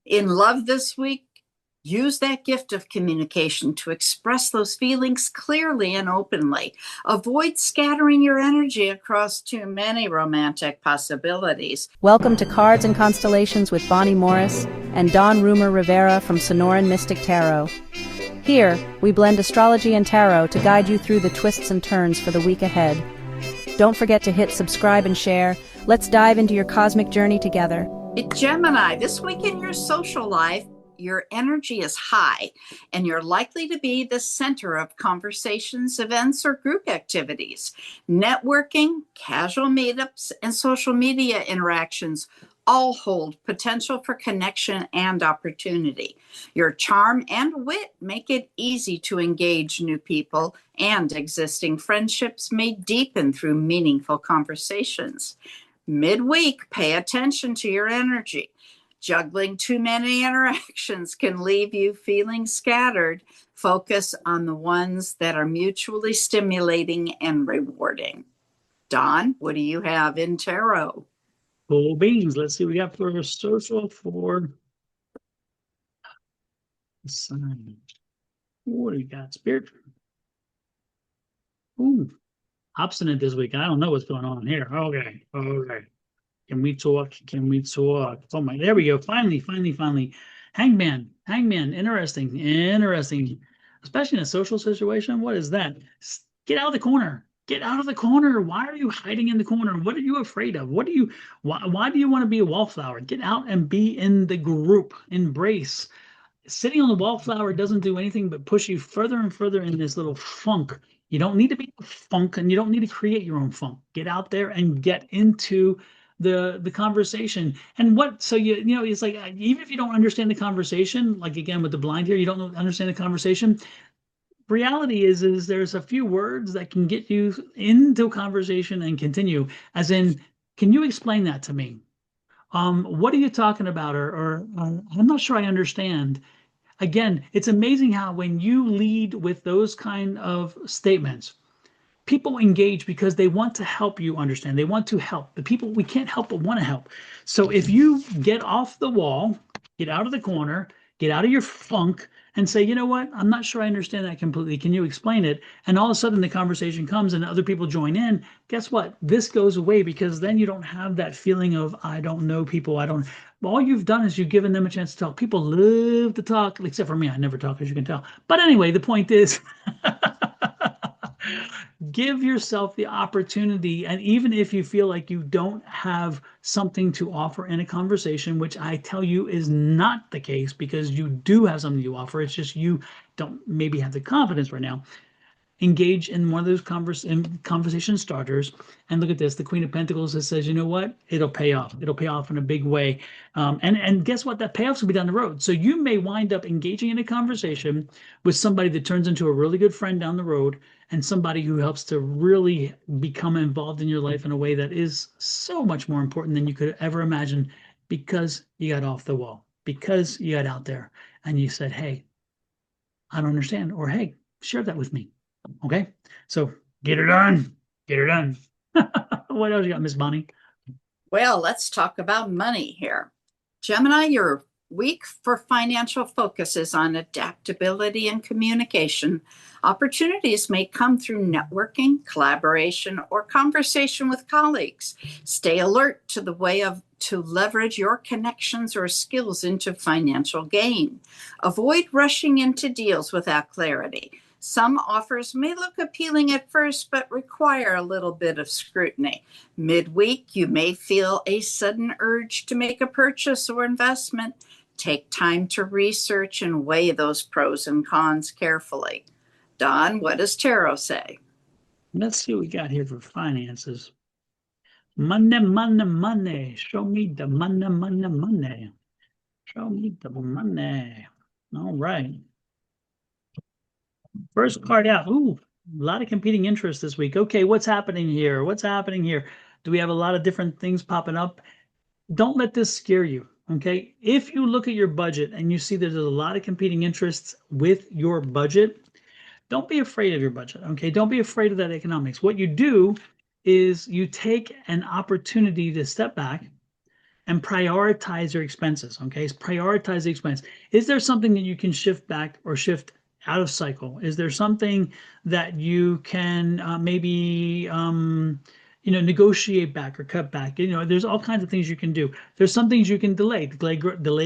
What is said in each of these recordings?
In love this week, use that gift of communication to express those feelings clearly and openly. Avoid scattering your energy across too many romantic possibilities. Welcome to Cards and Constellations with Bonnie Morris and Don Rumor Rivera from Sonoran Mystic Tarot. Here, we blend astrology and tarot to guide you through the twists and turns for the week ahead. Don't forget to hit subscribe and share. Let's dive into your cosmic journey together. Gemini, this week in your social life, your energy is high and you're likely to be the center of conversations, events, or group activities. Networking, casual meetups, and social media interactions all hold potential for connection and opportunity. Your charm and wit make it easy to engage new people, and existing friendships may deepen through meaningful conversations. Midweek, pay attention to your energy. Juggling too many interactions can leave you feeling scattered. Focus on the ones that are mutually stimulating and rewarding. Don, what do you have in tarot? Cool beans. Let's see what we got for social for the sign. What do we got? Spirit. Ooh, obstinate this week. I don't know what's going on here. Okay. Can we talk? Can we talk? Oh my, there we go. Finally. Hangman. Interesting. Especially in a social situation. What is that? Get out of the corner. Get out of the corner. Why are you hiding in the corner? What are you afraid of? Why do you want to be a wallflower? Get out and be in the group. Embrace. Sitting on the wallflower doesn't do anything but push you further and further in this little funk. You don't need to be a funk, and you don't need to create your own funk. Get out there and get into the conversation. And what, so you know, it's like, even if you don't understand the conversation, like again with the blind here, you don't understand the conversation. Reality is there's a few words that can get you into a conversation and continue. As in, can you explain that to me? What are you talking about? Or I'm not sure I understand. Again, it's amazing how when you lead with those kind of statements, people engage because they want to help you understand. They want to help. The people we can't help but want to help. So if you get off the wall, get out of the corner, get out of your funk, and say, you know what, I'm not sure I understand that completely. Can you explain it? And all of a sudden the conversation comes and other people join in. Guess what? This goes away because then you don't have that feeling of, I don't know people. I don't. All you've done is you've given them a chance to talk. People love to talk, except for me. I never talk, as you can tell. But anyway, the point is, give yourself the opportunity. And even if you feel like you don't have something to offer in a conversation, which I tell you is not the case, because you do have something to offer, it's just you don't maybe have the confidence right now. Engage in one of those conversation starters. And look at this, the Queen of Pentacles that says, you know what, it'll pay off. It'll pay off in a big way. And guess what, that payoff's will be down the road. So you may wind up engaging in a conversation with somebody that turns into a really good friend down the road, and somebody who helps to really become involved in your life in a way that is so much more important than you could ever imagine, because you got off the wall, because you got out there and you said, hey, I don't understand, or hey, share that with me. Okay, so get her done. Get her done. What else you got, Miss Bonnie? Well, let's talk about money here. Gemini, your week for financial focus is on adaptability and communication. Opportunities may come through networking, collaboration, or conversation with colleagues. Stay alert to the way to leverage your connections or skills into financial gain. Avoid rushing into deals without clarity. Some offers may look appealing at first, but require a little bit of scrutiny. Midweek, you may feel a sudden urge to make a purchase or investment. Take time to research and weigh those pros and cons carefully. Don, what does tarot say? Let's see what we got here for finances. Money. Show me the money. Show me the money. All right. First card out. Ooh, a lot of competing interests this week. Okay, what's happening here? Do we have a lot of different things popping up? Don't let this scare you. Okay, if you look at your budget and you see there's a lot of competing interests with your budget, don't be afraid of your budget. Okay, don't be afraid of that economics. What you do is you take an opportunity to step back and prioritize your expenses. Okay, so prioritize the expense. Is there something that you can shift back or shift out of cycle? Is there something that you can maybe negotiate back or cut back? There's all kinds of things you can do. There's some things you can delay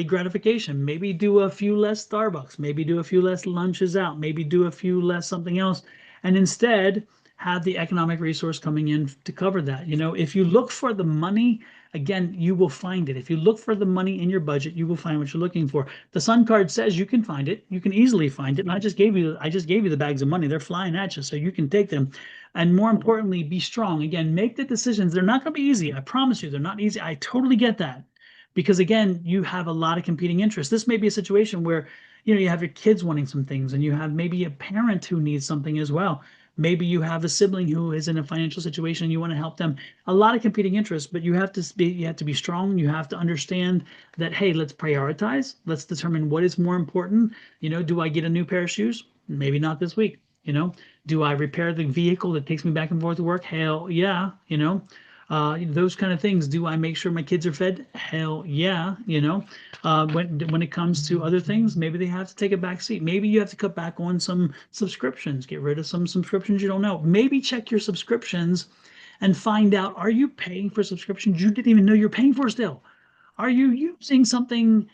gratification. Maybe do a few less Starbucks. Maybe do a few less lunches out. Maybe do a few less something else, and instead have the economic resource coming in to cover that. If you look for the money, again, you will find it. If you look for the money in your budget, you will find what you're looking for. The Sun card says you can find it. You can easily find it. And I just gave you the bags of money. They're flying at you, so you can take them. And more importantly, be strong. Again, make the decisions. They're not going to be easy. I promise you, they're not easy. I totally get that. Because again, you have a lot of competing interests. This may be a situation where, you have your kids wanting some things, and you have maybe a parent who needs something as well. Maybe you have a sibling who is in a financial situation and you want to help them. A lot of competing interests, but you have to be strong. You have to understand that, hey, let's prioritize. Let's determine what is more important. Do I get a new pair of shoes? Maybe not this week. Do I repair the vehicle that takes me back and forth to work? Hell yeah. Those kind of things. Do I make sure my kids are fed? Hell yeah. When it comes to other things, maybe they have to take a back seat. Maybe you have to cut back on some subscriptions, get rid of some subscriptions you don't know. Maybe check your subscriptions and find out, are you paying for subscriptions you didn't even know you're paying for still? Are you using something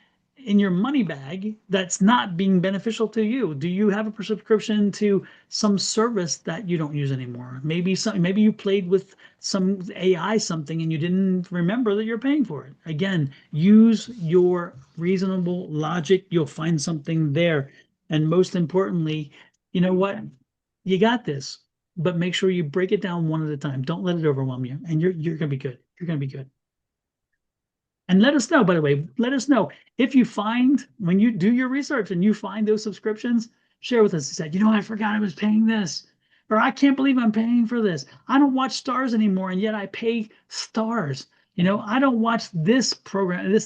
in your money bag that's not being beneficial to you? Do you have a subscription to some service that you don't use anymore? Maybe you played with some AI something and you didn't remember that you're paying for it. Again, use your reasonable logic. You'll find something there. And most importantly, you know what? You got this, but make sure you break it down one at a time. Don't let it overwhelm you, and you're going to be good. You're going to be good. And let us know, by the way, if you find, when you do your research and you find those subscriptions, share with us. He said, I forgot I was paying this, or I can't believe I'm paying for this. I don't watch Stars anymore, and yet I pay Stars. I don't watch this program.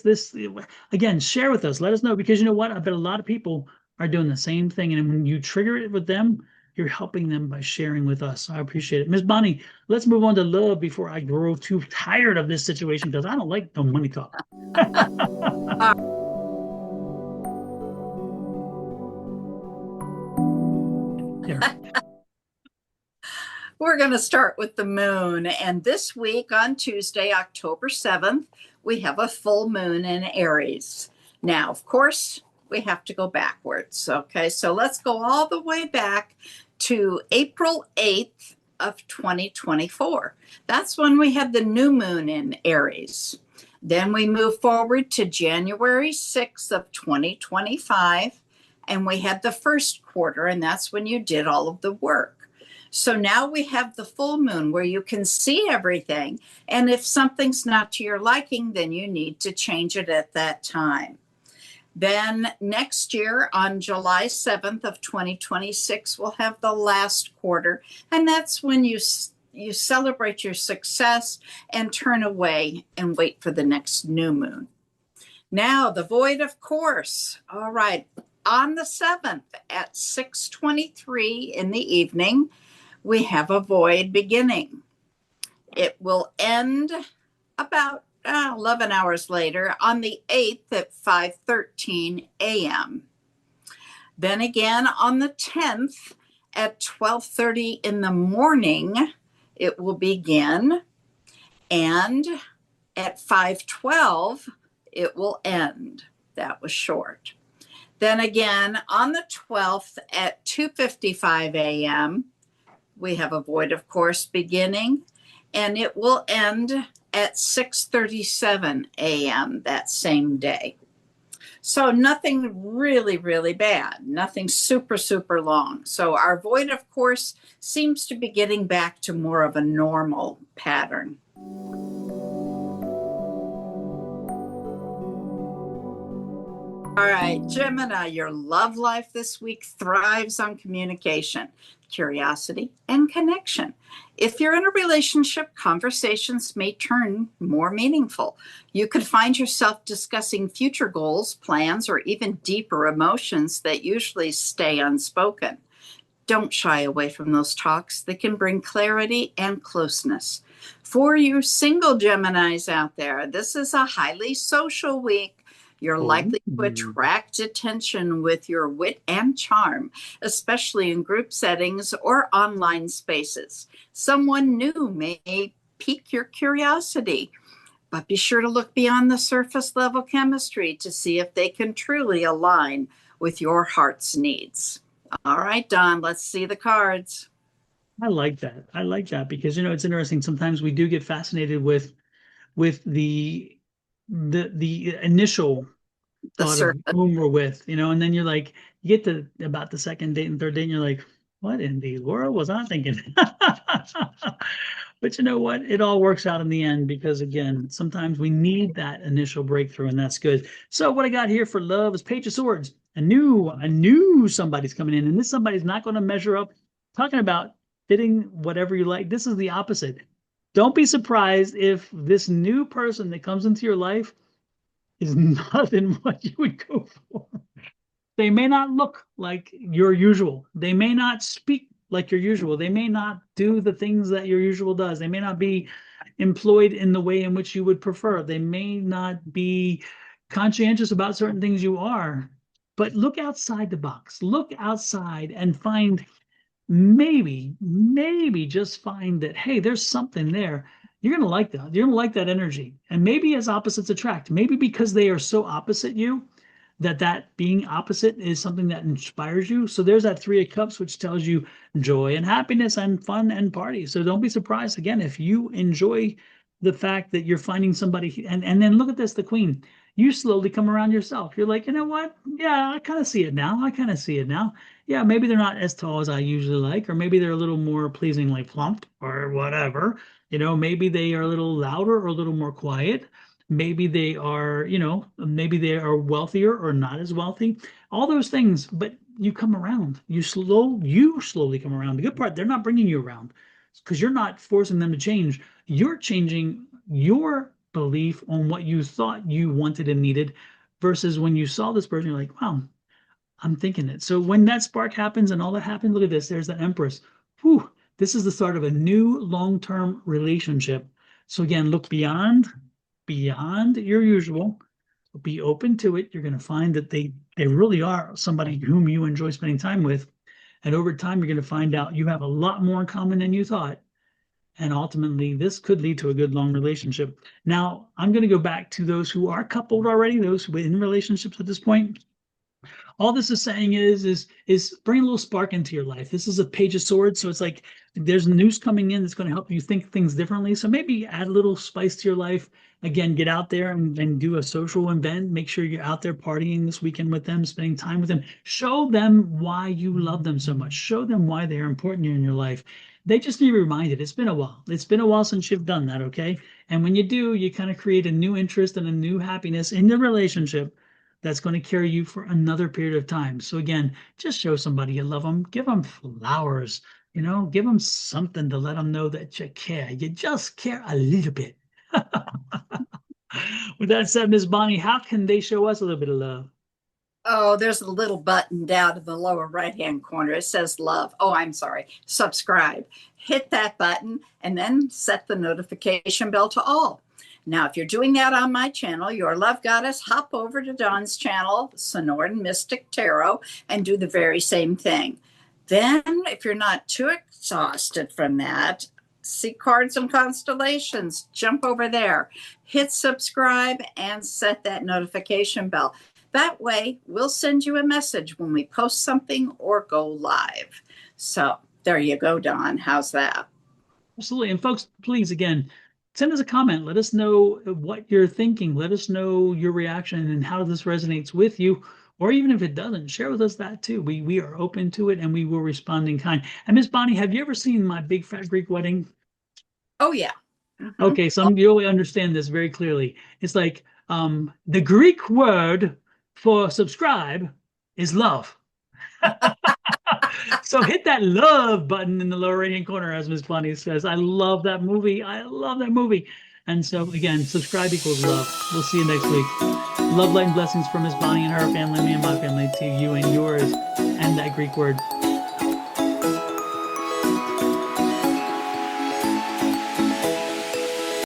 Again, share with us. Let us know, because you know what? I bet a lot of people are doing the same thing. And when you trigger it with them, you're helping them by sharing with us. I appreciate it. Miss Bonnie, let's move on to love before I grow too tired of this situation, because I don't like no money talk. We're going to start with the moon. And this week on Tuesday, October 7th, we have a full moon in Aries. Now, of course, we have to go backwards. Okay, so let's go all the way back to April 8th of 2024. That's when we had the new moon in Aries. Then we move forward to January 6th of 2025, and we had the first quarter, and that's when you did all of the work. So now we have the full moon where you can see everything, and if something's not to your liking, then you need to change it at that time. Then next year on July 7th of 2026, we'll have the last quarter. And that's when you celebrate your success and turn away and wait for the next new moon. Now the void, of course. All right. On the 7th at 6:23 in the evening, we have a void beginning. It will end about 11 hours later on the 8th at 5:13 a.m. Then again on the 10th at 12:30 in the morning, it will begin. And at 5:12, it will end. That was short. Then again on the 12th at 2:55 a.m., we have a void, of course, beginning, and it will end at 6:37 a.m. that same day. So nothing really, really bad, nothing super, super long. So our void, of course, seems to be getting back to more of a normal pattern. All right, Gemini, your love life this week thrives on communication, curiosity, and connection. If you're in a relationship, conversations may turn more meaningful. You could find yourself discussing future goals, plans, or even deeper emotions that usually stay unspoken. Don't shy away from those talks that can bring clarity and closeness. For you single Geminis out there, this is a highly social week. You're likely to attract attention with your wit and charm, especially in group settings or online spaces. Someone new may pique your curiosity, but be sure to look beyond the surface level chemistry to see if they can truly align with your heart's needs. All right, Don, let's see the cards. I like that. I like that because, it's interesting. Sometimes we do get fascinated with the initial thought of whom we're with, and then you're like, you get to about the second date and third date, and you're like, what in the world was I thinking? But you know what? It all works out in the end because, again, sometimes we need that initial breakthrough, and that's good. So what I got here for love is Page of Swords. I knew somebody's coming in, and this somebody's not going to measure up. Talking about fitting whatever you like. This is the opposite. Don't be surprised if this new person that comes into your life is nothing what you would go for. They may not look like your usual. They may not speak like your usual. They may not do the things that your usual does. They may not be employed in the way in which you would prefer. They may not be conscientious about certain things you are. But look outside the box. Look outside and find maybe just find that, hey, there's something there. You're going to like that. You're going to like that energy. And maybe as opposites attract, maybe because they are so opposite you, that being opposite is something that inspires you. So there's that Three of Cups, which tells you joy and happiness and fun and party. So don't be surprised, again, if you enjoy the fact that you're finding somebody. And then look at this, the Queen. You slowly come around yourself. You're like, you know what? Yeah, I kind of see it now. Yeah, maybe they're not as tall as I usually like, or maybe they're a little more pleasingly plump or whatever. Maybe they are a little louder or a little more quiet. Maybe they are, maybe they are wealthier or not as wealthy. All those things, but you come around. You slowly come around. The good part, they're not bringing you around because you're not forcing them to change. You're changing your belief on what you thought you wanted and needed versus when you saw this person, you're like, wow, I'm thinking it. So when that spark happens and all that happens, look at this. There's the Empress. Whew, this is the start of a new long-term relationship. So again, look beyond your usual. Be open to it. You're going to find that they really are somebody whom you enjoy spending time with. And over time, you're going to find out you have a lot more in common than you thought. And ultimately, this could lead to a good long relationship. Now, I'm going to go back to those who are coupled already, those who are in relationships at this point. All this is saying is bring a little spark into your life. This is a Page of Swords, so it's like there's news coming in that's going to help you think things differently. So maybe add a little spice to your life. Again, get out there and do a social event. Make sure you're out there partying this weekend with them, spending time with them. Show them why you love them so much. Show them why they're important in your life. They just need to be reminded. It's been a while. It's been a while since you've done that, okay? And when you do, you kind of create a new interest and a new happiness in the relationship that's going to carry you for another period of time. So again, just show somebody you love them. Give them flowers. Give them something to let them know that you care. You just care a little bit. With that said, Ms. Bonnie, how can they show us a little bit of love? Oh, there's a little button down in the lower right-hand corner. It says love. Oh, I'm sorry. Subscribe. Hit that button and then set the notification bell to all. Now, if you're doing that on my channel, Your Love Goddess, hop over to Dawn's channel, Sonoran Mystic Tarot, and do the very same thing. Then, if you're not too exhausted from that, see Cards and Constellations, jump over there, hit subscribe, and set that notification bell. That way, we'll send you a message when we post something or go live. So there you go, Dawn. How's that? Absolutely. And folks, please, again, send us a comment. Let us know what you're thinking. Let us know your reaction and how this resonates with you. Or even if it doesn't, share with us that too. We are open to it and we will respond in kind. And Miss Bonnie, have you ever seen My Big Fat Greek Wedding? Oh, yeah. Mm-hmm. Okay, you'll understand this very clearly. It's like the Greek word for subscribe is love. So hit that love button in the lower right-hand corner, as Miss Bonnie says. I love that movie. And so, again, subscribe equals love. We'll see you next week. Love, light, and blessings from Miss Bonnie and her family, me and my family, to you and yours, and that Greek word.